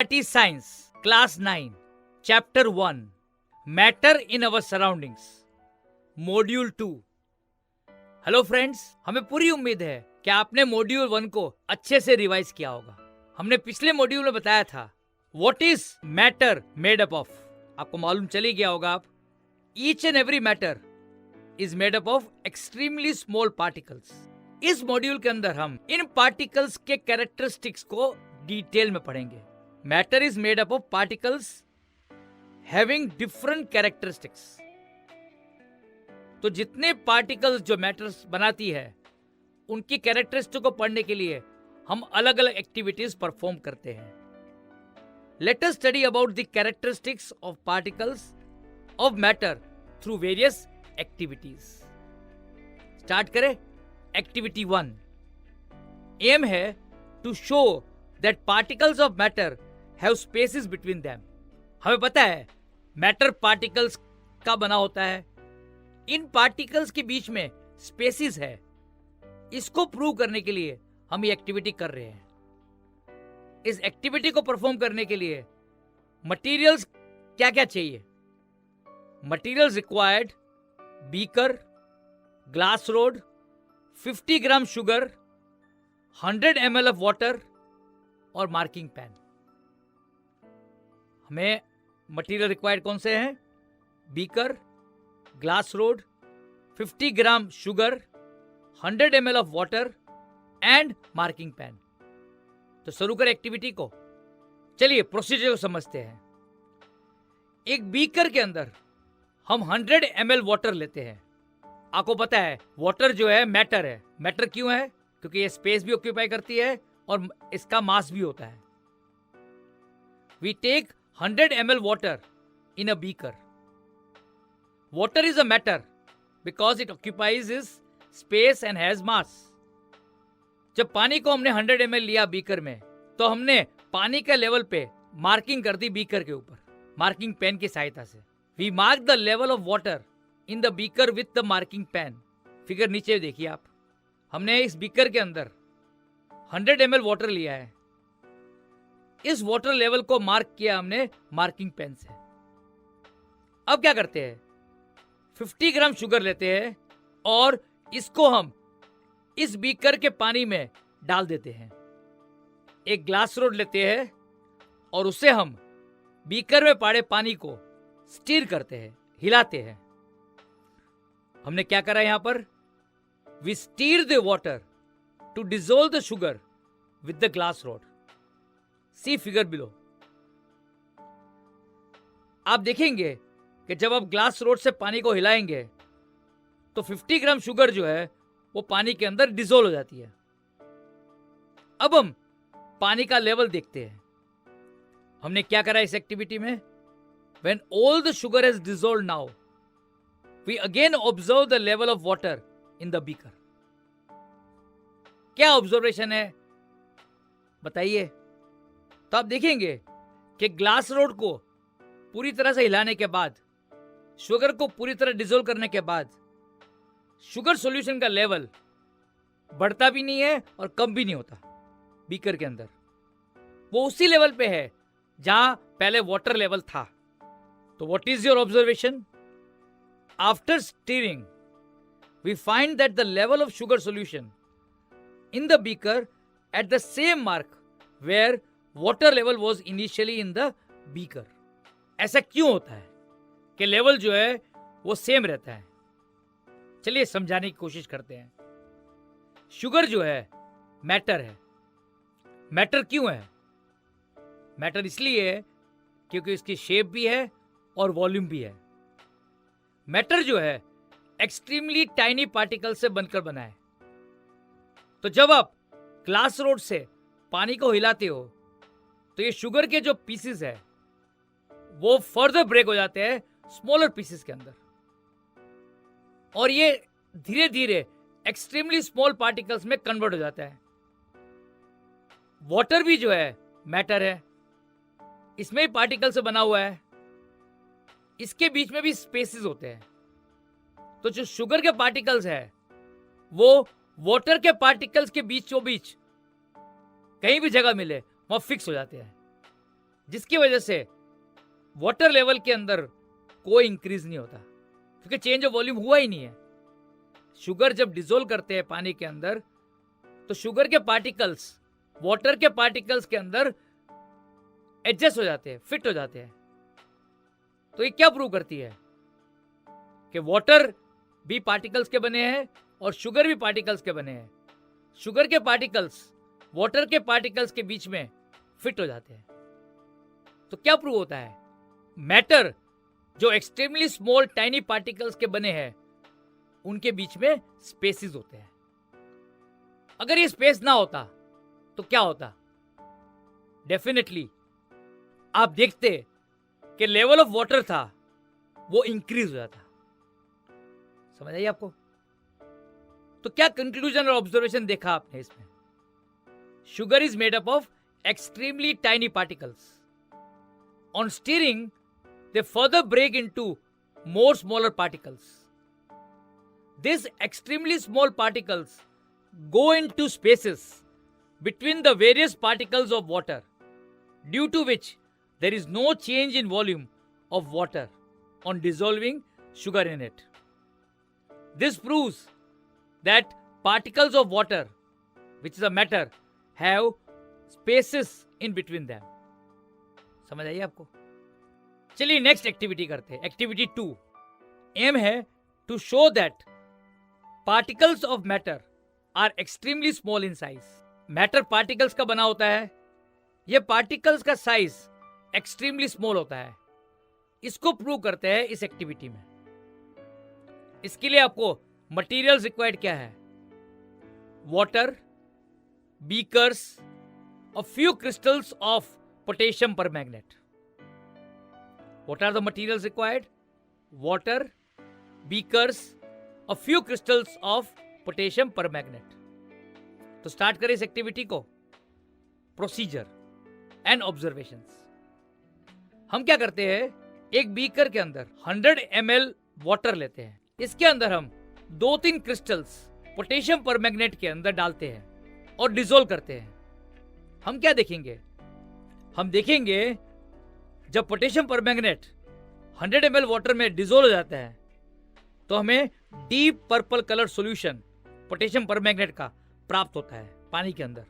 That is Science, Class 9, Chapter 1, Matter in Our Surroundings, Module 2. Hello friends, हमें पूरी उम्मीद है कि आपने मॉड्यूल 1 को अच्छे से रिवाइज किया होगा। हमने पिछले मॉड्यूल में बताया था what is matter made up of. आपको मालूम चली गया होगा आप, each and every matter is made up of extremely small particles. इस मॉड्यूल के अंदर हम इन पार्टिकल्स के कैरेक्टरिस्टिक्स को डिटेल में पढ़ेंगे। Matter is made up of particles having different characteristics. तो जितने पार्टिकल्स जो मैटर्स बनाती है उनकी कैरेक्टरिस्टिक को पढ़ने के लिए हम अलग अलग एक्टिविटीज परफॉर्म करते हैं। Let us study about the characteristics of particles of matter through various activities. Start करें। एक्टिविटी 1 एम है to show that particles of matter have spaces between them. हमें पता है मैटर पार्टिकल्स का बना होता है, इन पार्टिकल्स के बीच में स्पेसिस है। इसको प्रूव करने के लिए हम ये एक्टिविटी कर रहे हैं। इस एक्टिविटी को परफॉर्म करने के लिए मटेरियल्स क्या क्या चाहिए? Materials required beaker, glass rod, 50 gram sugar, 100 ml of water और मार्किंग पेन। हमें मटेरियल रिक्वायर्ड कौन से हैं? Beaker, glass rod, 50 gram sugar, 100 ml of water and marking pen. तो शुरू करें एक्टिविटी को। चलिए प्रोसीजर को समझते हैं। एक बीकर के अंदर हम 100 ml वाटर लेते हैं। आपको पता है वाटर जो है मैटर है। मैटर क्यों है? क्योंकि ये स्पेस भी ऑक्यूपाई करती है और इसका मास भी होता है। We take 100 ml water in a beaker. Water is a matter because it occupies its space and has mass. जब पानी को हमने 100 ml लिया बीकर में, तो हमने पानी के लेवल पे मार्किंग कर दी बीकर के ऊपर मार्किंग पेन की सहायता से। We mark the level of water in the beaker with the marking pen. Figure नीचे देखिए आप। हमने इस बीकर के अंदर 100 ml वाटर लिया है। इस वाटर लेवल को मार्क किया हमने मार्किंग पेन से। अब क्या करते हैं? 50 ग्राम शुगर लेते हैं और इसको हम इस बीकर के पानी में डाल देते हैं। एक ग्लास रोड लेते हैं और उसे हम बीकर में पड़े पानी को स्टीर करते हैं, हिलाते हैं। हमने क्या करा यहां पर? We stir the water to dissolve the sugar with the glass rod. See figure below. आप देखेंगे कि जब आप ग्लास रोड से पानी को हिलाएंगे तो 50 ग्राम शुगर जो है वो पानी के अंदर डिसॉल्व हो जाती है। अब हम पानी का लेवल देखते हैं। हमने क्या करा इस एक्टिविटी में? When all the sugar is dissolved now, we again observe the level of water in the beaker. क्या ऑब्जर्वेशन है बताइए? तो आप देखेंगे कि ग्लास रोड को पूरी तरह से हिलाने के बाद, शुगर को पूरी तरह डिसॉल्व करने के बाद, शुगर सॉल्यूशन का लेवल बढ़ता भी नहीं है और कम भी नहीं होता बीकर के अंदर। वो उसी लेवल पे है जहां पहले वाटर लेवल था। तो what is your observation? After stirring we find that the level of sugar solution in the beaker at the same mark where water level was initially in the beaker. ऐसा क्यों होता है कि level जो है वो सेम रहता है? चलिए समझाने की कोशिश करते हैं। शुगर जो है मैटर है। मैटर क्यों है? मैटर इसलिए है क्योंकि इसकी शेप भी है और वॉल्यूम भी है। मैटर जो है एक्सट्रीमली टाइनी पार्टिकल से बनकर बना है। तो जब आप ग्लास रोड से पानी को हिलाते हो तो ये शुगर के जो पीसेस है वो फर्दर ब्रेक हो जाते हैं स्मॉलर पीसेस के अंदर, और ये धीरे धीरे एक्सट्रीमली स्मॉल पार्टिकल्स में कन्वर्ट हो जाता है। वाटर भी जो है मैटर है, इसमें भी पार्टिकल से बना हुआ है। इसके बीच में भी स्पेसेस होते हैं। तो जो शुगर के पार्टिकल्स है वो वाटर के पार्टिकल्स के बीचों बीच कहीं भी जगह मिले वहां फिक्स हो जाते हैं। जिसकी वजह से वाटर लेवल के अंदर कोई इंक्रीज नहीं होता, क्योंकि चेंज ऑफ वॉल्यूम हुआ ही नहीं है। शुगर जब डिसोल्व करते हैं पानी के अंदर, तो शुगर के पार्टिकल्स वाटर के पार्टिकल्स के अंदर एडजस्ट हो जाते हैं, फिट हो जाते हैं। तो ये क्या प्रूव करती है कि वाटर भी पार्टिकल्स के बने हैं और शुगर भी पार्टिकल्स के बने हैं। शुगर के पार्टिकल्स वाटर के पार्टिकल्स के बीच में फिट हो जाते हैं। तो क्या प्रूव होता है? मैटर जो एक्सट्रीमली स्मॉल टाइनी पार्टिकल्स के बने हैं, उनके बीच में स्पेसेस होते हैं। अगर ये स्पेस ना होता तो क्या होता? डेफिनेटली आप देखते कि लेवल ऑफ वाटर था वो इंक्रीज हो जाता। समझ आई आपको? तो क्या कंक्लूजन और ऑब्जर्वेशन देखा आपने इसमें? Sugar is made up of extremely tiny particles. On stirring, they further break into more smaller particles. These extremely small particles go into spaces between the various particles of water, due to which there is no change in volume of water on dissolving sugar in it. This proves that particles of water, which is a matter, have spaces in between them. समझ आइए आपको? चलिए next activity करते हैं। Activity 2 aim है to show that particles of matter are extremely small in size. Matter particles का बना होता है, ये पार्टिकल्स का साइज एक्सट्रीमली स्मॉल होता है। इसको प्रूव करते हैं इस एक्टिविटी में। इसके लिए आपको मटेरियल्स रिक्वायर्ड क्या है? वाटर, बीकर्स और few crystals of potassium permanganate. What are the materials required? Water, beakers, a few crystals of potassium permanganate. तो स्टार्ट करें इस एक्टिविटी को। Procedure and observations. हम क्या करते हैं, एक बीकर के अंदर 100 ml वाटर लेते हैं। इसके अंदर हम 2-3 क्रिस्टल्स पोटेशियम परमैंगनेट के अंदर डालते हैं और डिसोल्व करते हैं। हम क्या देखेंगे? हम देखेंगे जब पोटेशियम परमैंगनेट 100 ml वाटर में डिसोल्व हो जाता है तो हमें deep purple colour solution potassium permanganate का प्राप्त होता है पानी के अंदर।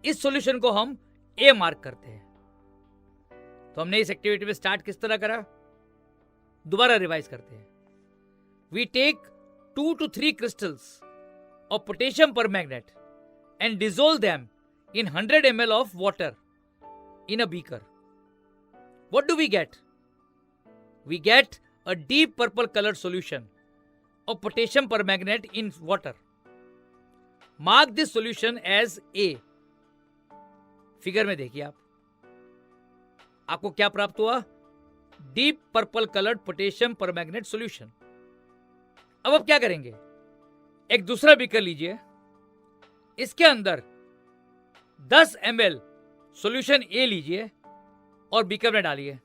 इस सॉल्यूशन को हम ए मार्क करते हैं। तो हमने इस एक्टिविटी में स्टार्ट किस तरह करा, दोबारा रिवाइज करते हैं। We take 2 to 3 crystals of potassium permanganate and dissolve them in 100 ml of water in a beaker. What do we get? We get a deep purple colored solution of potassium permanganate in water. Mark this solution as A. Figure में देखिए आपको क्या प्राप्त हुआ? Deep purple coloured potassium permanganate solution. अब आप क्या करेंगे? एक दूसरा बीकर लीजिए, इसके अंदर 10 ml सॉल्यूशन ए लीजिए और बीकर में डालिए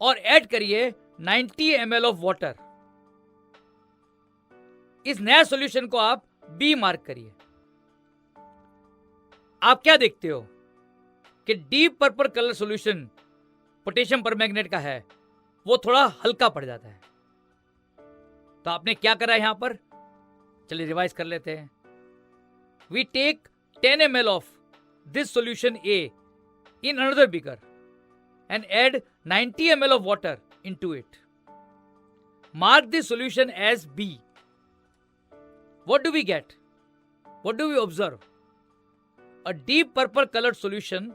और ऐड करिए 90 ml ऑफ वाटर। इस नया सॉल्यूशन को आप बी मार्क करिए। आप क्या देखते हो कि deep purple colour solution potassium permanganate का है, वो थोड़ा हल्का पड़ जाता है। तो आपने क्या करा यहां पर? चलिए रिवाइज कर लेते हैं। We take 10 ml of this solution A in another beaker and add 90 ml of water into it. Mark this solution as B. What do we get? What do we observe? A deep purple colored solution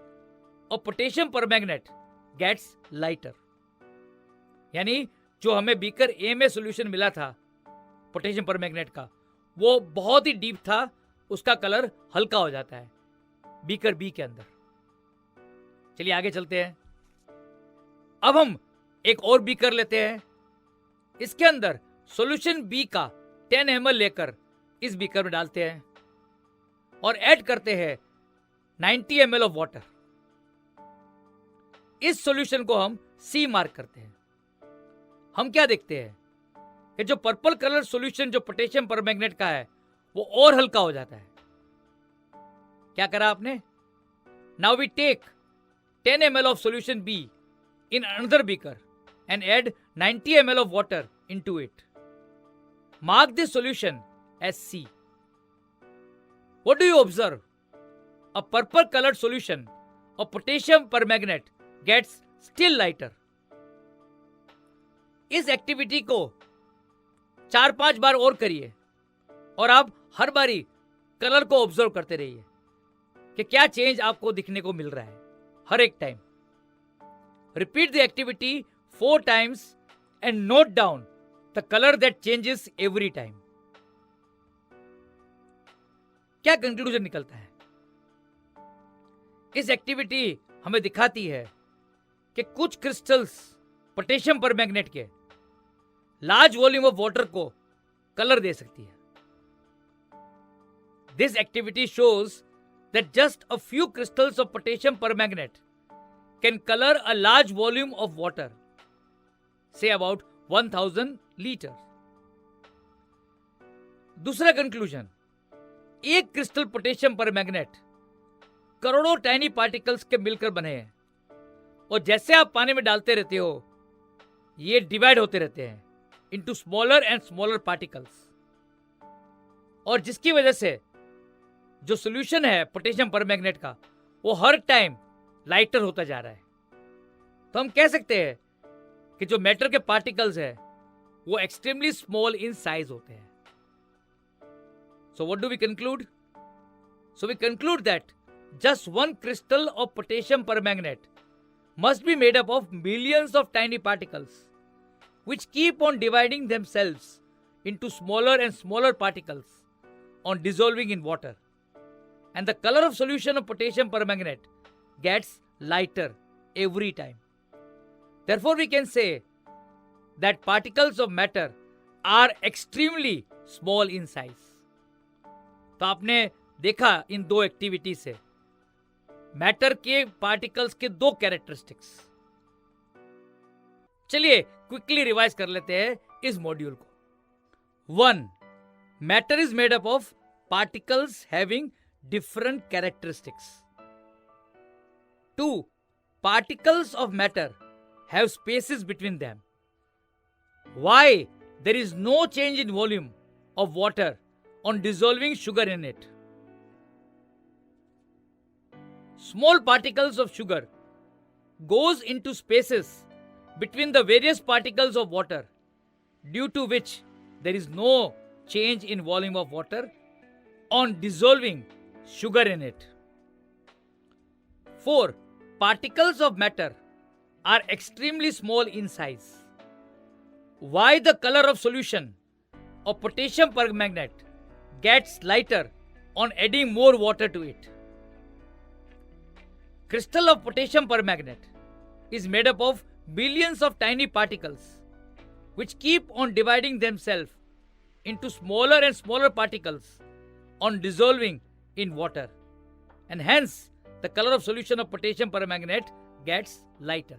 of potassium permanganate gets lighter. यानी जो हमें beaker A में solution मिला था potassium permanganate का, वो बहुत ही deep था, उसका कलर हल्का हो जाता है बीकर बी के अंदर। चलिए आगे चलते हैं। अब हम एक और बीकर लेते हैं, इसके अंदर सॉल्यूशन बी का 10 ml लेकर इस बीकर में डालते हैं और ऐड करते हैं 90 ml ऑफ वाटर। इस सॉल्यूशन को हम सी मार्क करते हैं। हम क्या देखते हैं कि जो पर्पल कलर सॉल्यूशन जो पोटेशियम परमैंगनेट का है वो और हल्का हो जाता है। क्या करा आपने? Now we take 10 ml of solution B in another beaker and add 90 ml of water into it. Mark this solution as C. What do you observe? A purple colored solution of potassium permanganate gets still lighter. इस activity को 4-5 बार और करिए और आप हर बारी colour को observe करते रहिए कि क्या चेंज आपको दिखने को मिल रहा है हर एक time. Repeat the activity 4 times and note down the color that changes every time. क्या कंक्लूजन निकलता है? इस एक्टिविटी हमें दिखाती है कि कुछ क्रिस्टल्स पोटेशियम परमैंगनेट के लार्ज वॉल्यूम ऑफ वाटर को कलर दे सकती है. This activity shows that just a few crystals of potassium permanganate can color a large volume of water, say about 1000 liters. दूसरा कंक्लूजन, एक क्रिस्टल पोटेशियम परमैंगनेट करोड़ों tiny particles के मिलकर बने हैं और जैसे आप पानी में डालते रहते हो ये डिवाइड होते रहते हैं into smaller and smaller particles और जिसकी वजह से जो सॉल्यूशन है पोटेशियम परमैंगनेट का वो हर टाइम लाइटर होता जा रहा है. तो हम कह सकते हैं कि जो मैटर के पार्टिकल्स है वो एक्सट्रीमली स्मॉल इन साइज होते हैं. So what do we conclude? So we conclude that just one crystal of potassium permanganate must be made up of millions of tiny particles which keep on dividing themselves into smaller and smaller particles on dissolving in water. And the color of solution of potassium permanganate gets lighter every time. Therefore, we can say that particles of matter are extremely small in size. तो आपने देखा इन दो activity से matter के particles के दो characteristics. चलिए quickly revise कर लेते हैं इस मॉड्यूल को. 1. Matter is made up of particles having different characteristics. 2. Particles of matter have spaces between them. Why? There is no change in volume of water on dissolving sugar in it. Small particles of sugar goes into spaces between the various particles of water, due to which there is no change in volume of water on dissolving sugar in it. 4. Particles of matter are extremely small in size. Why the color of solution of potassium permanganate gets lighter on adding more water to it. Crystal of potassium permanganate is made up of billions of tiny particles which keep on dividing themselves into smaller and smaller particles on dissolving in water, and hence the color of solution of potassium permanganate gets lighter.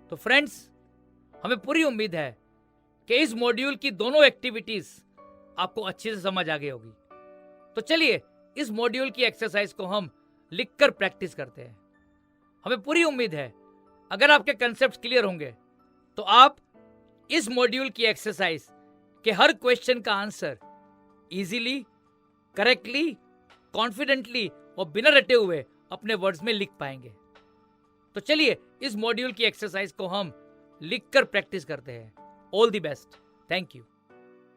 तो friends, हमें पूरी उम्मीद है कि इस module की दोनों activities आपको अच्छे से समझ आ गई होगी. तो चलिए इस मॉड्यूल की एक्सरसाइज को हम लिखकर प्रैक्टिस करते हैं. हमें पूरी उम्मीद है अगर आपके कंसेप्ट क्लियर होंगे तो आप इस मॉड्यूल की एक्सरसाइज के हर क्वेश्चन का आंसर इजीली, करेक्टली, कॉन्फिडेंटली और बिना रटे हुए अपने वर्ड्स में लिख पाएंगे. तो चलिए इस मॉड्यूल की एक्सरसाइज को हम लिखकर प्रैक्टिस करते हैं. All the best. Thank you.